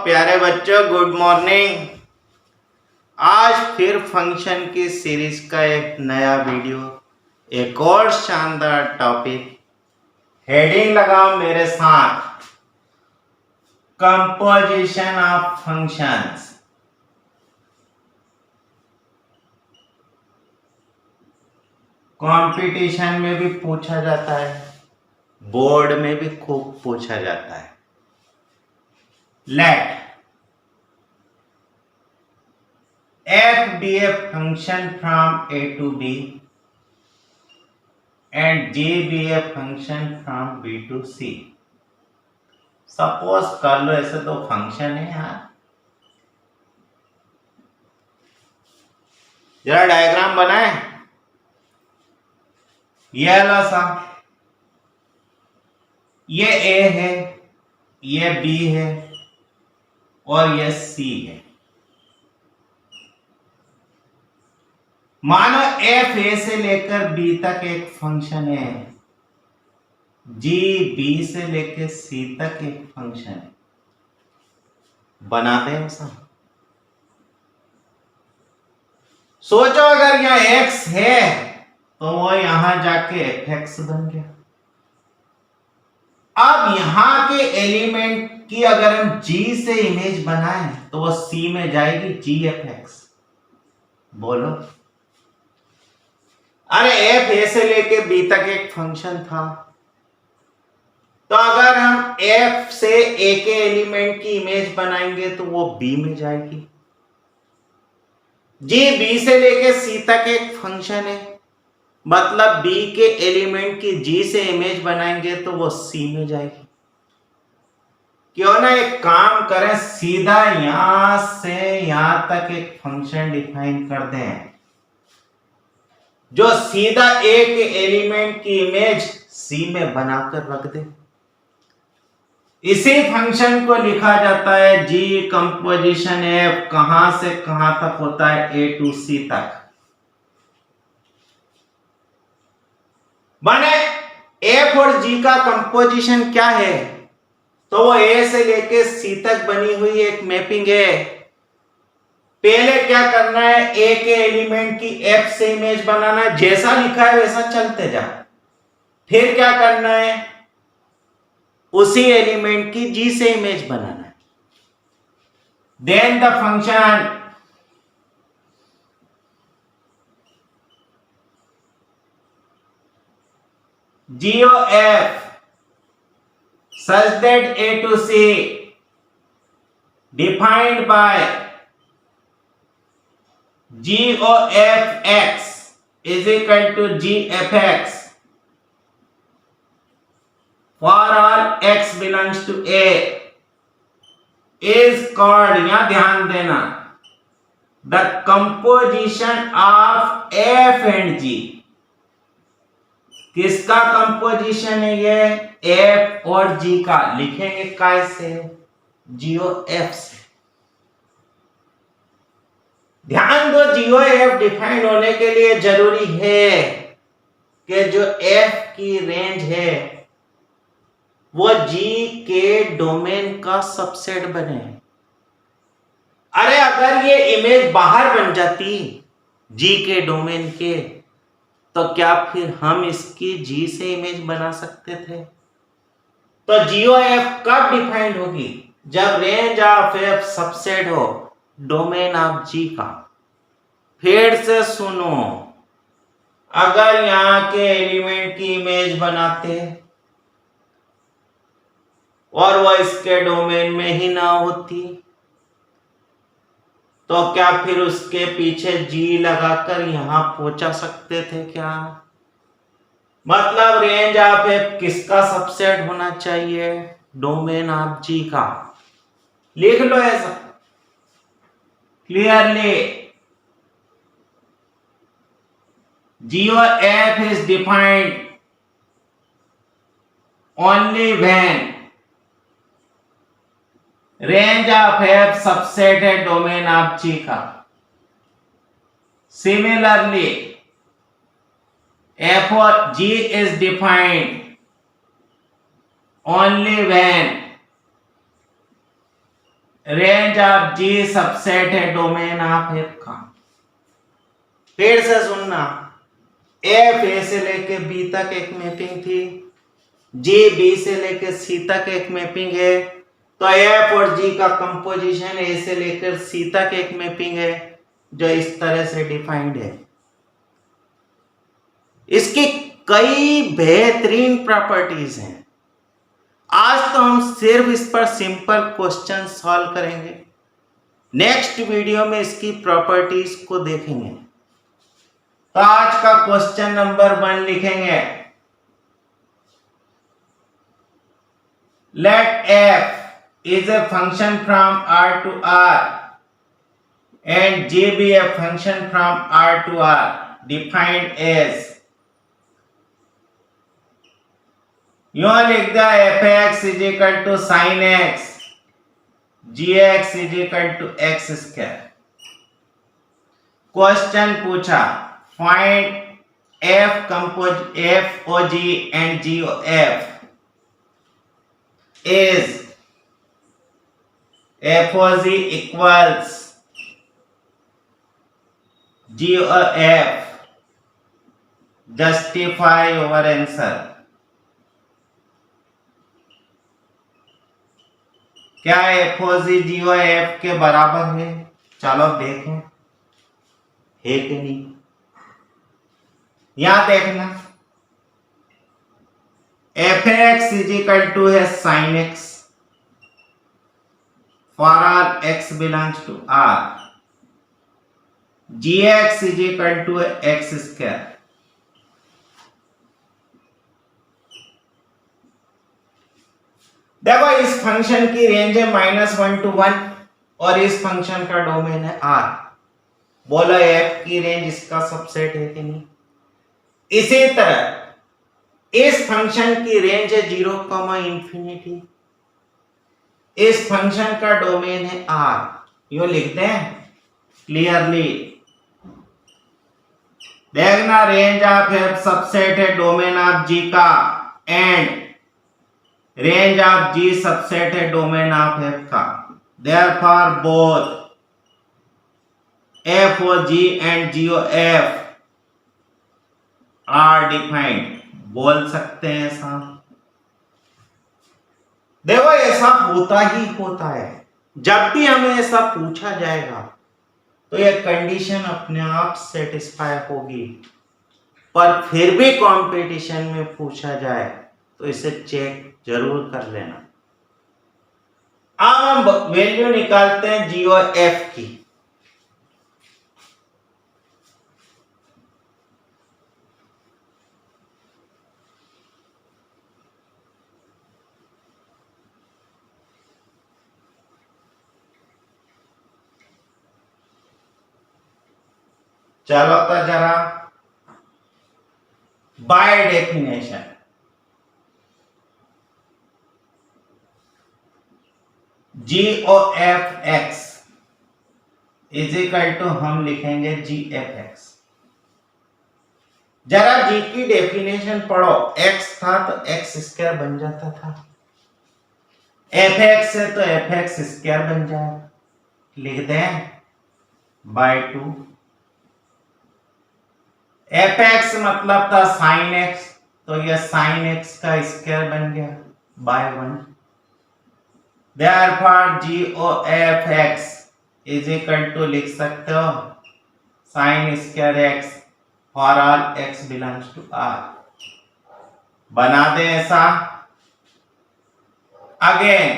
प्यारे बच्चों, good morning. आज फिर फंक्शन की सीरीज का एक नया वीडियो, एक और शानदार टॉपिक। हेडिंग लगाओ मेरे साथ, कंपोजिशन ऑफ फंक्शंस। कंपटीशन में भी पूछा जाता है, बोर्ड में भी खूब पूछा जाता है। Let f be a function from a to b and g be a function from b to c। Suppose कर लो ऐसे दो फंक्शन है यार, जरा डायग्राम बनाए। ये लो सा, ये a है, ये b है और ये c है। मानो f a से लेकर b तक एक फंक्शन है, g b से लेकर c तक एक फंक्शन है। बनाते हैं ऐसा। सोचो अगर यह x है तो वो यहां जाके fx बन गया। अब यहां के एलिमेंट की अगर हम g से इमेज बनाएं तो वो c में जाएगी, gfx। बोलो, अरे f a से लेके b तक एक फंक्शन था, तो अगर हम f से a के एलिमेंट की इमेज बनाएंगे तो वो b में जाएगी। g b से लेके c तक एक फंक्शन है, मतलब b के एलिमेंट की g से इमेज बनाएंगे तो वो c में जाएगी। क्यों ना एक काम करें, सीधा यहां से यहां तक एक फंक्शन डिफाइन कर दें जो सीधा a के एलिमेंट की इमेज c में बनाकर रख दे। इसी फंक्शन को लिखा जाता है g कंपोजिशन f। कहां से कहां तक होता है? a to c तक। माने f और g का कंपोजिशन क्या है? तो वो a से लेके c तक बनी हुई एक मैपिंग है। पहले क्या करना है, a के एलिमेंट की f से इमेज बनाना है, जैसा लिखा है वैसा चलते जा। फिर क्या करना है, उसी एलिमेंट की g से इमेज बनाना है। Then the function g of f such that a to c defined by g of fx is equal to gfx for all x belongs to a is called, यहां ध्यान देना, the composition of f and g। किसका composition है ये? f और g का। लिखेंगे कैसे? g of f से। ध्यान दो, g of f डिफाइन होने के लिए जरूरी है कि जो f की रेंज है वो g के डोमेन का सबसेट बने। अरे अगर ये इमेज बाहर बन जाती g के डोमेन के, तो क्या फिर हम इसकी g से इमेज बना सकते थे? तो g of f कब डिफाइंड होगी? जब रेंज ऑफ f सबसेट हो डोमेन ऑफ g का। फिर से सुनो, अगर यहां के एलिमेंट की इमेज बनाते और वो इसके डोमेन में ही ना होती, तो क्या फिर उसके पीछे g लगाकर यहां पहुंचा सकते थे क्या? मतलब रेंज ऑफ f किसका सबसेट होना चाहिए? डोमेन ऑफ g का। लिख लो ऐसा clearly. g of f is defined only when range of f subset है डोमेन ऑफ g का। सिमिलरली f और g is defined only when range of g subset है डोमेन ऑफ एफ का। फिर से सुनना, एफ ए से लेके बी तक एक मैपिंग थी, जी बी से लेके सी तक एक मैपिंग है, तो एफ और जी का कंपोजिशन ए से लेकर सी तक एक मैपिंग है जो इस तरह से डिफाइंड है। इसकी कई बेहतरीन प्रॉपर्टीज हैं। आज तो हम सिर्फ इस पर सिंपल क्वेश्चन सॉल्व करेंगे, नेक्स्ट वीडियो में इसकी प्रॉपर्टीज को देखेंगे। तो आज का क्वेश्चन नंबर 1 लिखेंगे, let f is a function from R to R and G be a function from R to R defined as, you लिख दिया fx is equal to sin x, gx is equal to x square। Question पूछा find f compose FOG and GOF is FOG equals GOF, justify your answer। क्या FOG GOF के बराबर है? चलो देखें है कि नहीं। यहां देखना, fx is equal to है sin x for all x belongs to R, gx is equal to x square। देखो इस फंक्शन की रेंज है -1 to 1 और इस फंक्शन का डोमेन है R। बोलो f की रेंज इसका सबसेट है कि नहीं। इसी तरह इस फंक्शन की रेंज है 0, इंफिनिटी। इस फंक्शन का डोमेन है R। यू लिख दें क्लियरली, देखना रेंज ऑफ एफ सबसेट है डोमेन ऑफ जी का and range of g subset है डोमेन ऑफ एफ का। Therefore both FOG and GOF are defined. बोल सकते हैं ऐसा, देखो ऐसा होता ही होता है। जब भी हमें ऐसा पूछा जाएगा तो यह कंडीशन अपने आप सेटिस्फाई होगी, पर फिर भी कंपटीशन में पूछा जाए तो इसे चेक जरूर कर लेना। अब हम वैल्यू निकालते हैं GOF की। चलो तो जरा by definition GOFX is equal to हम लिखेंगे GFX। जरा G की डेफिनेशन पढ़ो, X था तो X स्क्वायर बन जाता था, FX है तो FX स्क्वायर बन जाएगा। लिख दें बाय 2। fx मतलब था sin x, तो यह sin x का स्क्वायर बन गया by 1। Therefore GOFX is equal to लिख सकते हो sin square x for all x belongs to R। बना दे ऐसा। अगेन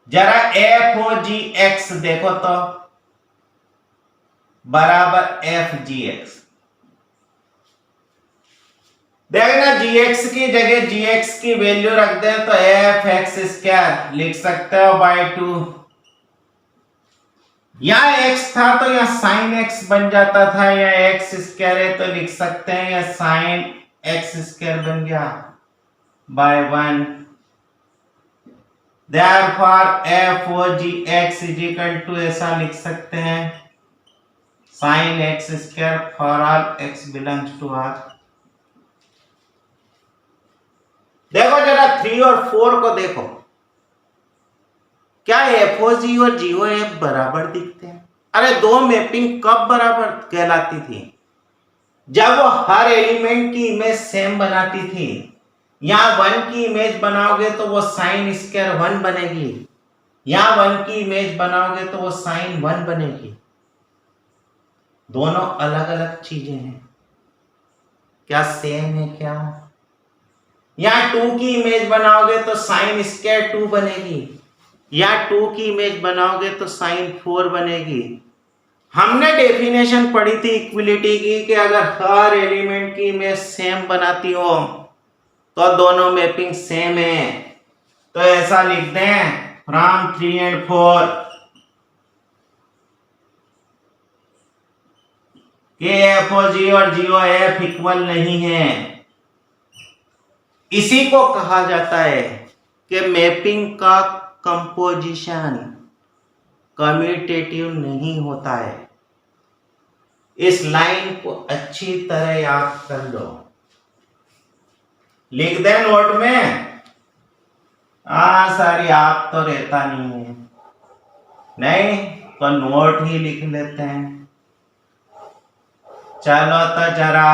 जरा FOGX देखो तो बराबर FGX। देखना gx की जगह gx की वैल्यू रख दे तो fx स्क्वायर लिख सकते हो बाय 2। यहाँ x था तो यहाँ sin x बन जाता था, या x स्क्वायर है तो लिख सकते हैं या sin x स्क्वायर बन गया by 1। Therefore FOGX is equal to ऐसा लिख सकते हैं sin x square for all x belongs to R। देखो जरा 3 और 4 को देखो। क्या एफओजी और जीओएफ बराबर दिखते हैं? अरे दो मैपिंग कब बराबर कहलाती थी? जब वो हर एलिमेंट की इमेज सेम बनाती थी। यहां 1 की इमेज बनाओगे तो वो साइन स्क्वायर 1 बनेगी, यहां 1 की इमेज बनाओगे तो वो साइन 1 बनेगी। दोनों अलग अलग चीजें हैं, क्या सेम है क्या? यहां 2 की इमेज बनाओगे तो साइन स्क्वायर 2 बनेगी, या 2 की इमेज बनाओगे तो साइन 4 बनेगी। हमने डेफिनेशन पढ़ी थी इक्विलिटी की कि अगर हर एलिमेंट की इमेज सेम बनाती हो तो दोनों मैपिंग सेम है। तो ऐसा लिख दें फ्रॉम 3 एंड 4 कि एफओजी और जीओएफ इक्वल नहीं है। इसी को कहा जाता है कि मैपिंग का कंपोजिशन कम्यूटेटिव नहीं होता है। इस लाइन को अच्छी तरह याद कर लो, लिख दे नोट में। सर याद तो रहता नहीं है, नहीं तो नोट ही लिख लेते हैं। चलो तो जरा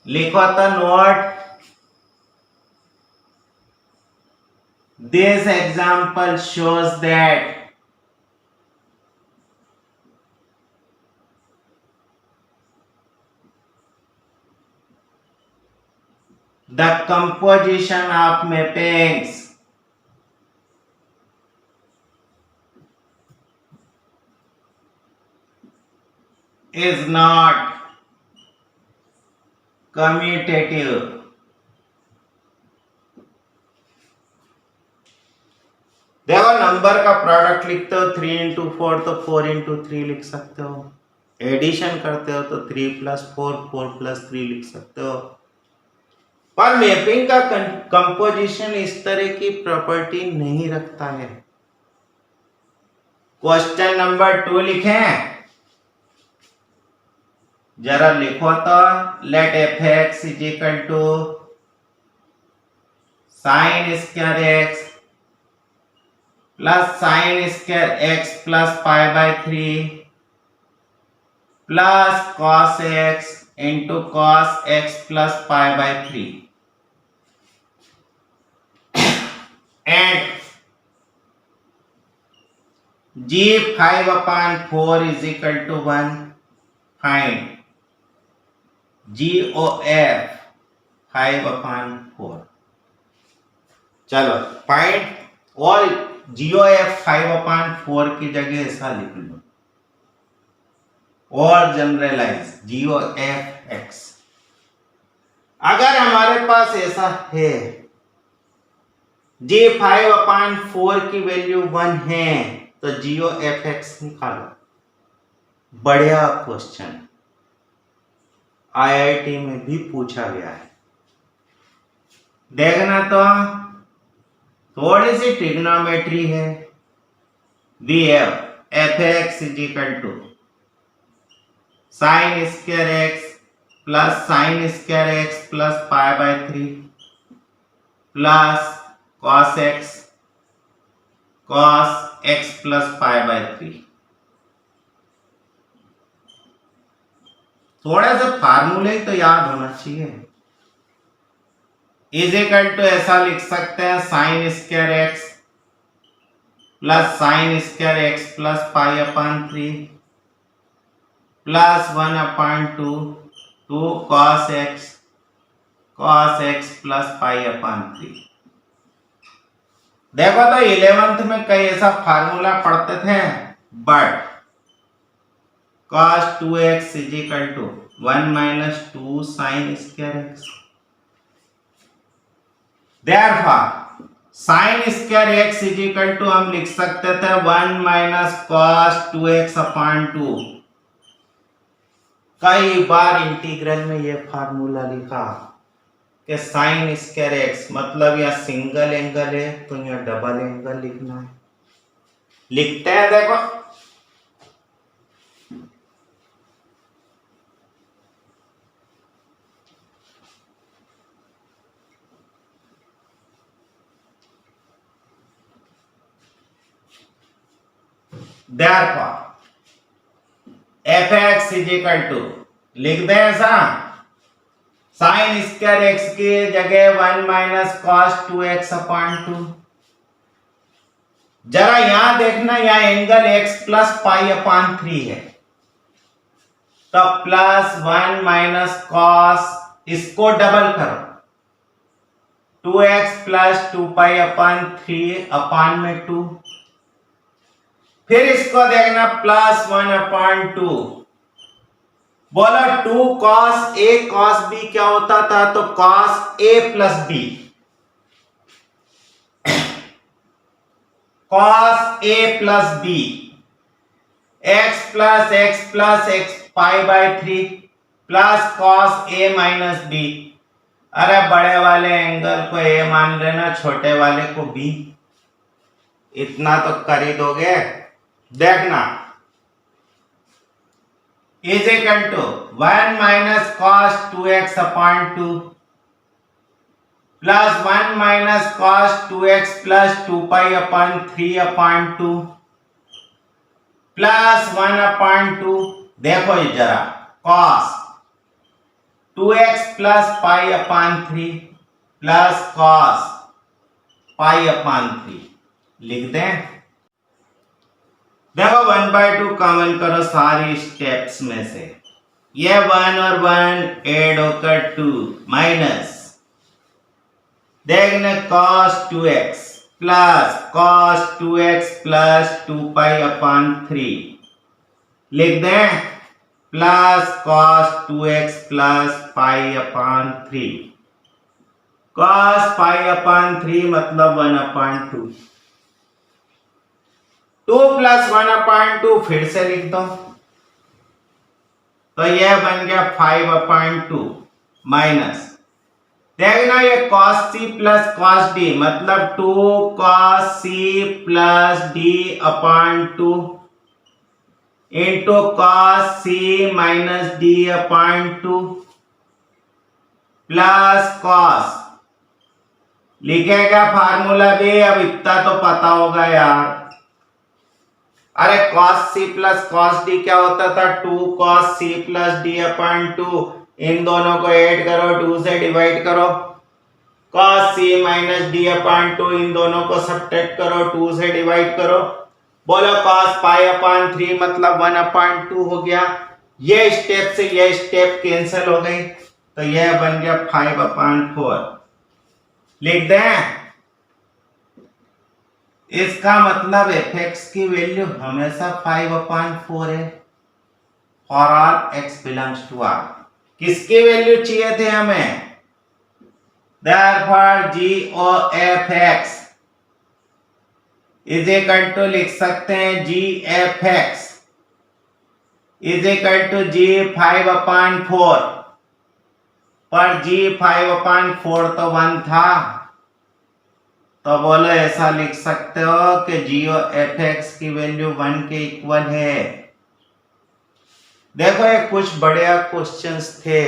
लिखो तो note. This example shows that the composition of mappings is not commutative. देखो नंबर का प्रोडक्ट लिखते हो 3 इंटू 4 तो 4 इंटू 3 लिख सकते हो, एडिशन करते हो तो 3 प्लस 4 4 प्लस 3 लिख सकते हो। पर मैपिंग का कंपोजिशन इस तरह की प्रॉपर्टी नहीं रखता है। क्वेश्चन नंबर 2 लिखें, जरा लिखो तो। Let f x is equal to sine square x plus sine square x plus pi by 3 plus cos x into cos x plus pi by 3 and g5/4 is equal to 1. Find GOF 5/4। चलो find, और GOF 5/4 की जगह ऐसा लिख लो, और generalise GOF(x). अगर हमारे पास ऐसा है G5/4 की वैल्यू 1 है तो GOF(x) निकालो। बढ़िया क्वेश्चन, IIT में भी पूछा गया है। देखना तो थोड़ी सी ट्रिग्नोमेट्री है। We have f(x) is equal to sin square x plus sin square x plus pi by 3 plus cos x plus pi by 3। थोड़ा सा फार्मूले तो याद होना चाहिए। इज इक्वल टू ऐसा लिख सकते हैं sign square x plus sine square x plus pi upon 3 plus 1/2 2 cos x plus pi upon 3। देखो तो 11th में कई ऐसा फार्मूला पढ़ते थे, but cos 2x is equal to 1 minus 2 sin square x। Therefore sin square x is equal to हम लिख सकते थे 1 minus cos 2x upon 2। कई बार इंटीग्रल में ये फार्मूला लिखा कि साइन स्क्वायर एक्स मतलब या सिंगल एंगल है तो यहाँ डबल एंगल लिखना है। लिखते हैं, देखो Therefore fx is equal to, लिख दें ऐसा, साइन स्क्वायर एक्स की जगह 1 माइनस कॉस 2x अपॉन 2। जरा यहां देखना, यहां angle x plus pi upon 3 है, तो प्लस 1 माइनस कॉस, इसको डबल करो, 2x plus 2 pi upon 3 upon में 2। फिर इसको देखना प्लस 1 अपॉन 2, बोला 2 कॉस ए कॉस बी क्या होता था, तो cos A plus B, cos A plus B, x plus x pi by 3 plus cos A minus B. अरे बड़े वाले एंगल को ए मान लेना, छोटे वाले को बी, इतना तो कर ही दोगे। देखना, is equal to 1 minus cos 2x upon 2 plus 1 minus cos 2x plus 2 pi upon 3 upon 2 plus 1 upon 2। देखो ये जरा, cos 2x plus pi upon 3 plus cos pi upon 3, लिख दें। देखो 1/2 कॉमन करो सारी स्टेप्स में से, ये 1 और 1 ऐड होकर 2 माइनस, देखने cos 2x plus 2 pi upon 3, लिख दें, plus cos 2x plus pi upon 3, cos पाई अपॉन 3 मतलब 1 अपॉन 2, 2 प्लस 1 अपॉन 2 फिर से लिख दो, तो यह बन गया 5 अपॉन 2 माइनस, देखना ये cos c plus cos d मतलब 2 cos c plus d upon 2 into cos c minus d upon 2 plus cos, लिखेगा फार्मूला भी, अब इतना तो पता होगा यार। अरे cos c plus cos d क्या होता था, 2 cos c plus d upon 2, इन दोनों को ऐड करो, 2 से डिवाइड करो, cos c minus d upon 2, इन दोनों को सब्ट्रैक्ट करो, 2 से डिवाइड करो, बोलो cos पाई अपॉन 3 मतलब 1 अपॉन 2 हो गया। ये स्टेप से ये स्टेप कैंसिल हो गई, तो यह बन गया 5 अपॉन 4, लिख दें। इसका मतलब fx की वैल्यू हमेशा 5 अपॉन 4 है, for all x belongs to r। किसकी वैल्यू चाहिए थे हमें, therefore g(f(x) is equal to, लिख सकते हैं g(f(x) is equal to g 5 upon 4, पर g 5 अपॉन 4 तो 1 था, तो बोलो ऐसा लिख सकते हो कि g(f(x) की वैल्यू 1 के इक्वल है। देखो ये कुछ बढ़िया क्वेश्चंस थे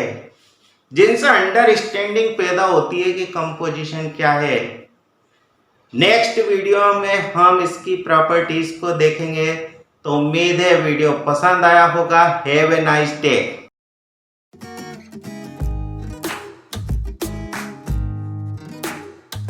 जिनसे अंडरस्टैंडिंग पैदा होती है कि कंपोजिशन क्या है। नेक्स्ट वीडियो में हम इसकी प्रॉपर्टीज को देखेंगे, तो उम्मीद है वीडियो पसंद आया होगा। Have a nice day.